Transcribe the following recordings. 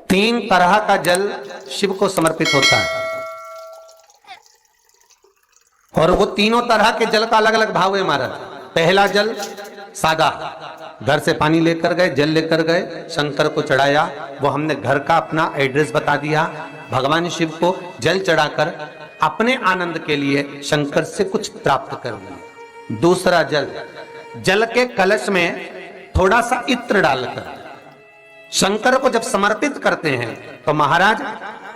तीन तरह का जल शिव को समर्पित होता है और वो तीनों तरह के जल का अलग अलग भाव है महाराज। पहला जल सादा, घर से पानी लेकर गए, जल लेकर गए, शंकर को चढ़ाया, वो हमने घर का अपना एड्रेस बता दिया, भगवान शिव को जल चढ़ाकर अपने आनंद के लिए शंकर से कुछ प्राप्त कर लिया। दूसरा जल, जल के कलश में थोड़ा सा इत्र डालकर शंकर को जब समर्पित करते हैं तो महाराज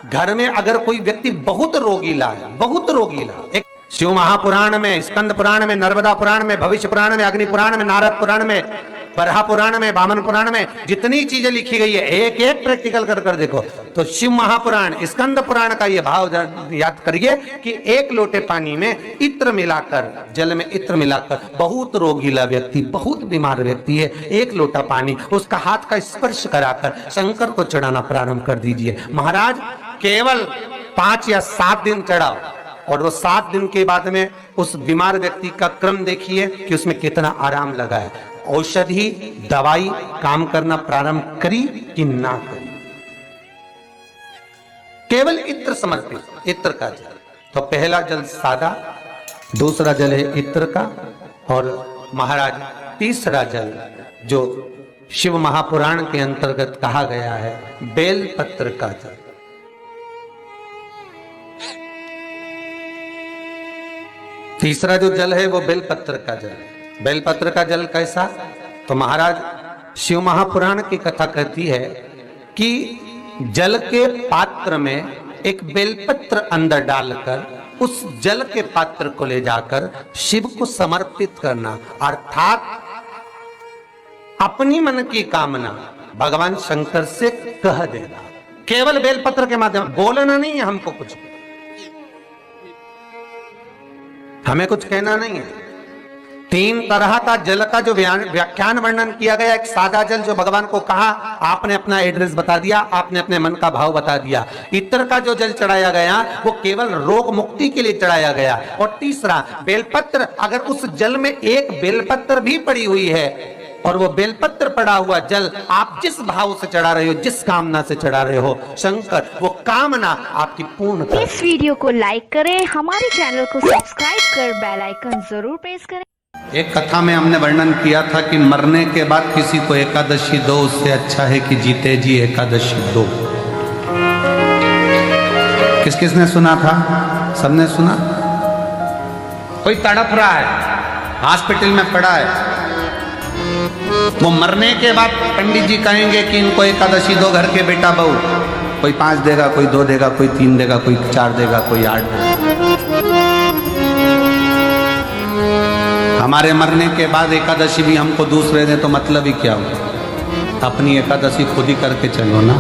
घर में अगर कोई व्यक्ति बहुत रोगीला है, बहुत रोगीला, एक शिव महापुराण में, स्कंद पुराण में, नर्मदा पुराण में, भविष्य पुराण में, अग्नि पुराण में, नारद पुराण में, बरहा पुराण में, वामन पुराण में जितनी चीजें लिखी गई है एक एक प्रैक्टिकल कर कर देखो तो शिव महापुराण, स्कंद पुराण का ये भाव याद करिए कि एक लोटे पानी में इत्र मिलाकर, जल में इत्र मिलाकर, बहुत रोगीला व्यक्ति, बहुत बीमार व्यक्ति है, एक लोटा पानी उसका हाथ का स्पर्श कराकर शंकर को चढ़ाना प्रारंभ कर दीजिए। महाराज केवल 5 या 7 दिन चढ़ाओ और वो 7 दिन के बाद में उस बीमार व्यक्ति का क्रम देखिए कि उसमें कितना आराम लगा है। औषधि दवाई काम करना प्रारंभ करी कि ना करी। केवल इत्र समर्पित, इत्र का जल। तो पहला जल सादा, दूसरा जल है इत्र का, और महाराज तीसरा जल जो शिव महापुराण के अंतर्गत कहा गया है बेल पत्र का जल। तीसरा जो जल है वो बेलपत्र का जल। बेलपत्र का जल कैसा? तो महाराज शिव महापुराण की कथा कहती है कि जल के पात्र में एक बेलपत्र अंदर डालकर उस जल के पात्र को ले जाकर शिव को समर्पित करना, अर्थात अपनी मन की कामना भगवान शंकर से कह देना। केवल बेलपत्र के माध्यम, बोलना नहीं है हमको, कुछ हमें कुछ कहना नहीं है। 3 तरह का जल का जो व्याख्यान वर्णन किया गया, एक सादा जल जो भगवान को कहा, आपने अपना एड्रेस बता दिया, आपने अपने मन का भाव बता दिया। इत्र का जो जल चढ़ाया गया वो केवल रोग मुक्ति के लिए चढ़ाया गया। और तीसरा बेलपत्र, अगर उस जल में एक बेलपत्र भी पड़ी हुई है और वो बेलपत्र पड़ा हुआ जल आप जिस भाव से चढ़ा रहे हो, जिस कामना से चढ़ा रहे हो, शंकर वो कामना आपकी पूर्ण कर। इस वीडियो को लाइक करें, हमारे चैनल को सब्सक्राइब कर बेल आइकन जरूर प्रेस करें। एक कथा में हमने वर्णन किया था कि मरने के बाद किसी को एकादशी दो, उससे अच्छा है कि जीते जी एकादशी दो। किस किसने सुना था? सबने सुना। कोई तड़प रहा है, हॉस्पिटल में पड़ा है, वो मरने के बाद पंडित जी कहेंगे कि इनको एकादशी दो, घर के बेटा बहू, कोई 5 देगा, कोई 2 देगा, कोई 3 देगा, कोई 4 देगा, कोई 8 देगा। हमारे मरने के बाद एकादशी भी हमको दूसरे दे तो मतलब ही क्या हो? अपनी एकादशी खुद ही करके चलो ना,